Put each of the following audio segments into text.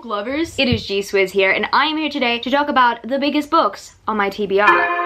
book lovers, it is G-Swizz here, and I am here today to talk about the biggest books on my TBR.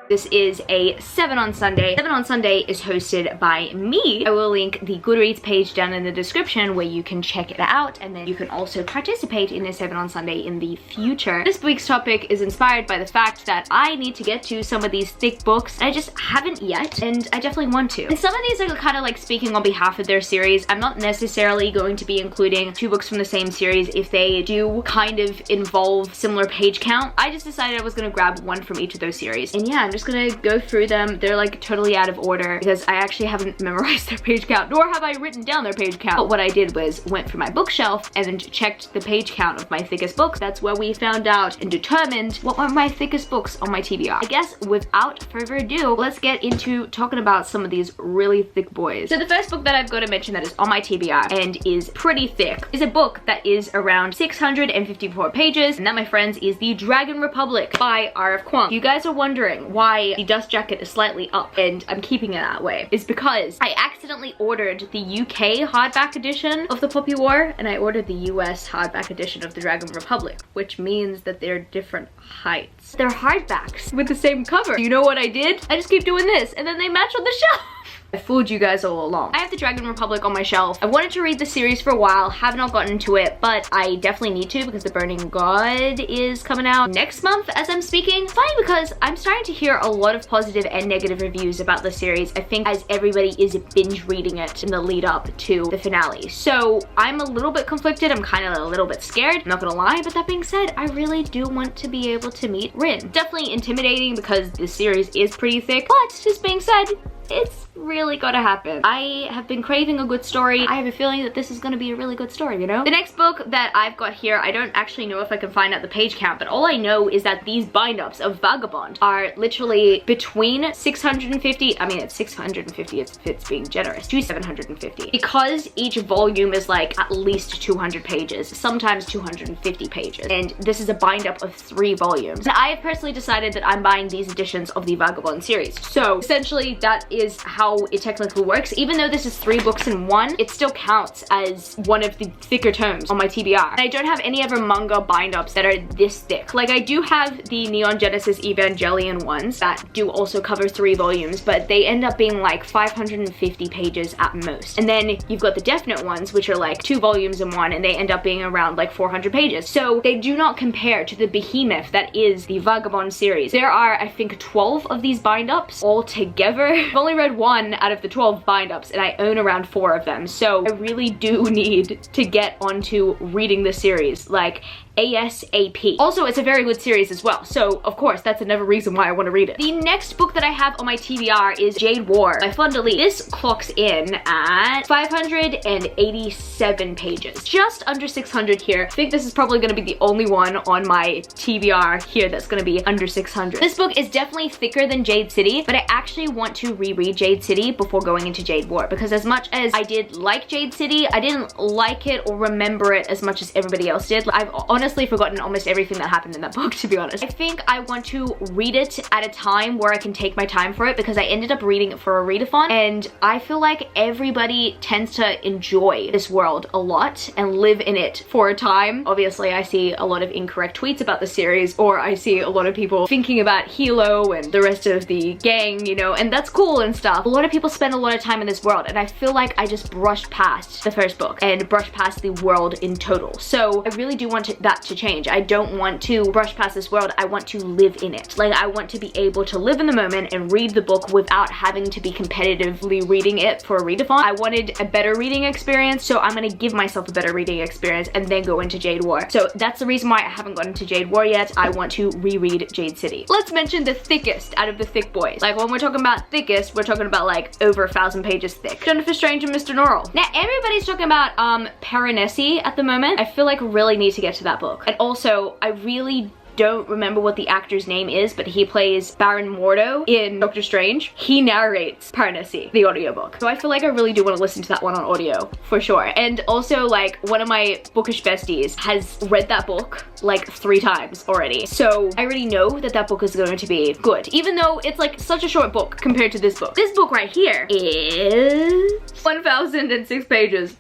This is a 7 on Sunday. 7 on Sunday is hosted by me. I will link the Goodreads page down in the description where you can check it out, and then you can also participate in a 7 on Sunday in the future. This week's topic is inspired by the fact that I need to get to some of these thick books. I just haven't yet, and I definitely want to. And some of these are kind of like speaking on behalf of their series. I'm not necessarily going to be including 2 books from the same series if they do kind of involve similar page count. I just decided I was gonna grab one from each of those series. And yeah, I'm just gonna go through them. They're like totally out of order because I actually haven't memorized their page count, nor have I written down their page count. But what I did was went through my bookshelf and then checked the page count of my thickest books. That's where we found out and determined what were my thickest books on my TBR. I guess without further ado, let's get into talking about some of these really thick boys. So the first book that I've got to mention that is on my TBR and is pretty thick is a book that is around 654 pages, and that, my friends, is The Dragon Republic by R.F. Kuang. You guys are wondering why the dust jacket is slightly up, and I'm keeping it that way. It's because I accidentally ordered the UK hardback edition of The Poppy War, and I ordered the US hardback edition of The Dragon Republic, which means that they're different heights. They're hardbacks with the same cover. You know what I did? I just keep doing this, and then they match on the shelf. I fooled you guys all along. I have The Dragon Republic on my shelf. I wanted to read the series for a while, have not gotten to it, but I definitely need to because The Burning God is coming out next month as I'm speaking. It's funny because I'm starting to hear a lot of positive and negative reviews about the series, I think, as everybody is binge reading it in the lead up to the finale. So I'm a little bit conflicted. I'm kind of a little bit scared, I'm not gonna lie, but that being said, I really do want to be able to meet Rin. Definitely intimidating because the series is pretty thick, but this being said, it's really gotta happen. I have been craving a good story. I have a feeling that this is gonna be a really good story, you know? The next book that I've got here, I don't actually know if I can find out the page count, but all I know is that these bind-ups of Vagabond are literally between 650, I mean it's 650 if it's being generous, to 750. Because each volume is like at least 200 pages, sometimes 250 pages. And this is a bind-up of 3 volumes. And I have personally decided that I'm buying these editions of the Vagabond series. So essentially that is how it technically works. Even though this is 3 books in one, it still counts as one of the thicker tomes on my TBR. And I don't have any other manga bind-ups that are this thick. Like, I do have the Neon Genesis Evangelion ones that do also cover 3 volumes, but they end up being like 550 pages at most. And then you've got the Death Note ones, which are like 2 volumes in one, and they end up being around like 400 pages. So they do not compare to the behemoth that is the Vagabond series. There are, I think, 12 of these bind-ups all together. I've only read 1 out of the 12 bind-ups, and I own around 4 of them, so I really do need to get onto reading the series, like ASAP. Also, it's a very good series as well, so of course that's another reason why I want to read it. The next book that I have on my TBR is Jade Ward by Fun to Lead. This clocks in at 587 pages, just under 600 here. I think this is probably going to be the only one on my TBR here that's going to be under 600. This book is definitely thicker than Jade City, but I actually want to reread Jade City before going into Jade Ward, because as much as I did like Jade City, I didn't like it or remember it as much as everybody else did. I've honestly forgotten almost everything that happened in that book, to be honest. I think I want to read it at a time where I can take my time for it, because I ended up reading it for a readathon, and I feel like everybody tends to enjoy this world a lot and live in it for a time. Obviously, I see a lot of incorrect tweets about the series, or I see a lot of people thinking about Hilo and the rest of the gang, you know, and that's cool and stuff. A lot of people spend a lot of time in this world, and I feel like I just brushed past the first book and brushed past the world in total. So I really do want that to change. I don't want to brush past this world. I want to live in it. Like, I want to be able to live in the moment and read the book without having to be competitively reading it for a readathon. I wanted a better reading experience, so I'm gonna give myself a better reading experience and then go into Jade War. So that's the reason why I haven't gotten to Jade War yet. I want to reread Jade City. Let's mention the thickest out of the thick boys. Like, when we're talking about thickest, we're talking about like over 1,000 pages thick. Jennifer Strange and Mr. Norrell. Now, everybody's talking about Piranesi at the moment. I feel like I really need to get to that book. And also, I really don't remember what the actor's name is, but he plays Baron Mordo in Doctor Strange. He narrates Piranesi, the audiobook. So I feel like I really do want to listen to that one on audio, for sure. And also, like, one of my bookish besties has read that book like 3 times already. So I already know that that book is going to be good, even though it's like such a short book compared to this book. This book right here is 1,006 pages.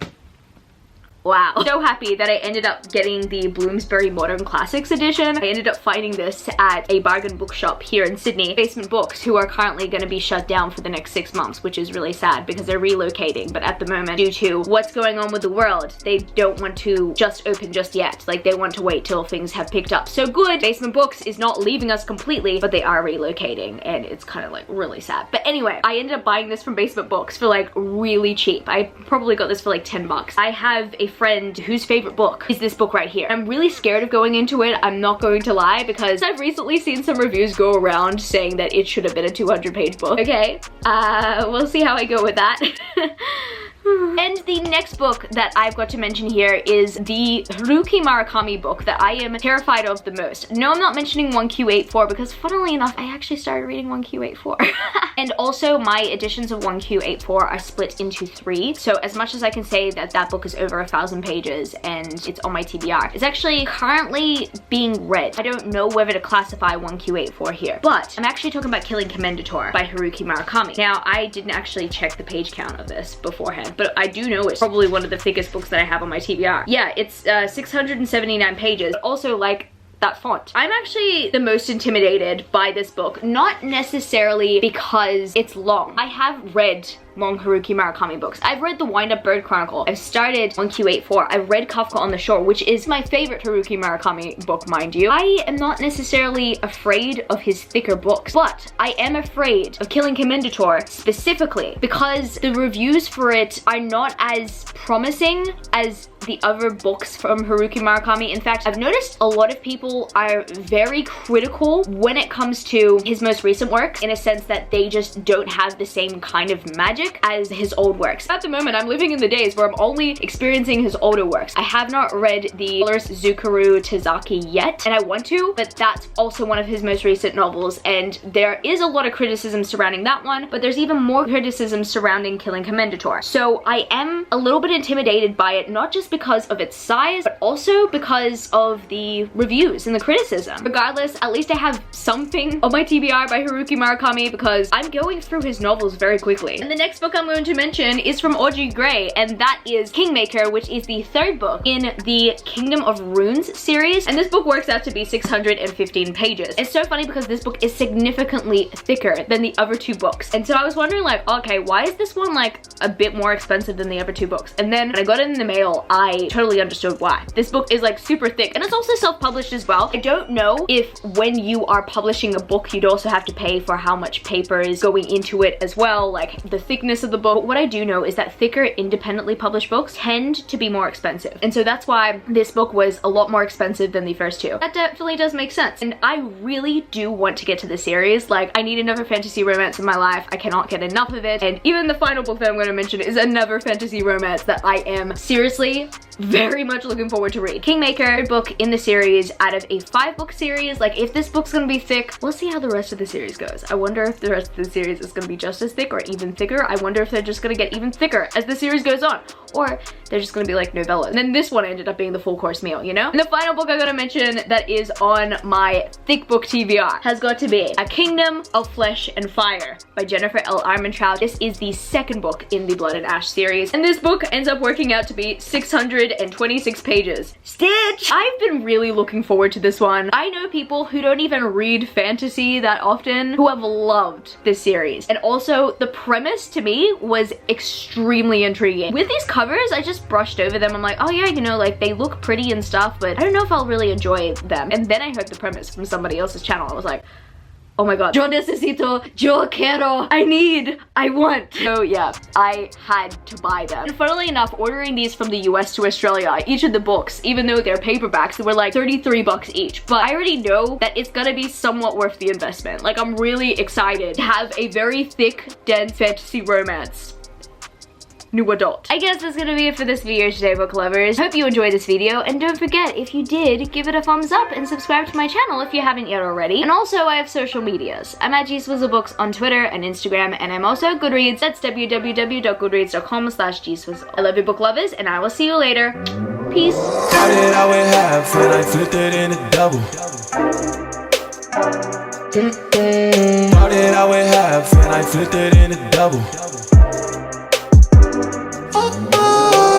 Wow. So happy that I ended up getting the Bloomsbury Modern Classics edition. I ended up finding this at a bargain bookshop here in Sydney, Basement Books, who are currently going to be shut down for the next 6 months, which is really sad because they're relocating. But at the moment, due to what's going on with the world, they don't want to just open just yet. Like, they want to wait till things have picked up. So good, Basement Books is not leaving us completely, but they are relocating, and it's kind of like really sad. But anyway, I ended up buying this from Basement Books for like really cheap. I probably got this for like 10 bucks. I have a friend whose favorite book is this book right here. I'm really scared of going into it, I'm not going to lie, because I've recently seen some reviews go around saying that it should have been a 200-page book. Okay, we'll see how I go with that. And the next book that I've got to mention here is the Haruki Murakami book that I am terrified of the most. No, I'm not mentioning 1Q84 because funnily enough, I actually started reading 1Q84. And also my editions of 1Q84 are split into 3. So as much as I can say that that book is over 1,000 pages and it's on my TBR, it's actually currently being read. I don't know whether to classify 1Q84 here, but I'm actually talking about Killing Commendator by Haruki Murakami. Now, I didn't actually check the page count of this beforehand, but I do know it's probably one of the thickest books that I have on my TBR. Yeah, it's 679 pages. Also, like, that font. I'm actually the most intimidated by this book, not necessarily because it's long. I have read long Haruki Murakami books. I've read The Wind-Up Bird Chronicle. I've started 1Q84. I've read Kafka on the Shore, which is my favorite Haruki Murakami book, mind you. I am not necessarily afraid of his thicker books, but I am afraid of Killing Commendator specifically because the reviews for it are not as promising as the other books from Haruki Murakami. In fact, I've noticed a lot of people are very critical when it comes to his most recent works, in a sense that they just don't have the same kind of magic as his old works. At the moment, I'm living in the days where I'm only experiencing his older works. I have not read the Colors Zukaru Tazaki yet, and I want to, but that's also one of his most recent novels, and there is a lot of criticism surrounding that one, but there's even more criticism surrounding Killing Commendator. So I am a little bit intimidated by it, not just because of its size, but also because of the reviews and the criticism. Regardless, at least I have something on my TBR by Haruki Murakami because I'm going through his novels very quickly. And the next book I'm going to mention is from Audrey Gray, and that is Kingmaker, which is the 3rd book in the Kingdom of Runes series, and this book works out to be 615 pages. It's so funny because this book is significantly thicker than the other 2 books, and so I was wondering, like, okay, why is this one like a bit more expensive than the other 2 books? And then when I got it in the mail, I totally understood why. This book is like super thick, and it's also self-published as well. I don't know if when you are publishing a book, you'd also have to pay for how much paper is going into it as well, like the thickness of the book. But what I do know is that thicker independently published books tend to be more expensive, and so that's why this book was a lot more expensive than the first 2. That definitely does make sense, and I really do want to get to the series. Like, I need another fantasy romance in my life. I cannot get enough of it, and even the final book that I'm going to mention is another fantasy romance that I am seriously very much looking forward to read. Kingmaker, book in the series out of a 5-book series. Like, if this book's gonna be thick, we'll see how the rest of the series goes. I wonder if the rest of the series is gonna be just as thick or even thicker. I wonder if they're just gonna get even thicker as the series goes on, or they're just gonna be like novellas. And then this one ended up being the full course meal, you know? And the final book I gotta mention that is on my thick book TBR has got to be A Kingdom of Flesh and Fire by Jennifer L. Armentrout. This is the 2nd book in the Blood and Ash series, and this book ends up working out to be 626 pages. Stitch! I've been really looking forward to this one. I know people who don't even read fantasy that often who have loved this series, and also the premise to me was extremely intriguing. With these covers, I just brushed over them. I'm like, oh yeah, you know, like they look pretty and stuff, but I don't know if I'll really enjoy them. And then I heard the premise from somebody else's channel. I was like, oh my god, yo necesito, yo quiero, I need, I want. So yeah, I had to buy them. And funnily enough, ordering these from the US to Australia, each of the books, even though they're paperbacks, they were like 33 bucks each. But I already know that it's gonna be somewhat worth the investment. Like, I'm really excited to have a very thick, dense fantasy romance. New adult. I guess that's gonna be it for this video today, book lovers. Hope you enjoyed this video, and don't forget, if you did, give it a thumbs up and subscribe to my channel if you haven't yet already. And also, I have social medias. I'm at gswizzelbooks on Twitter and Instagram, and I'm also at Goodreads. That's www.goodreads.com/gswizzle. I love you, book lovers, and I will see you later. Peace. Started out with half and I flipped it into double. Started out with half and I flipped it into double.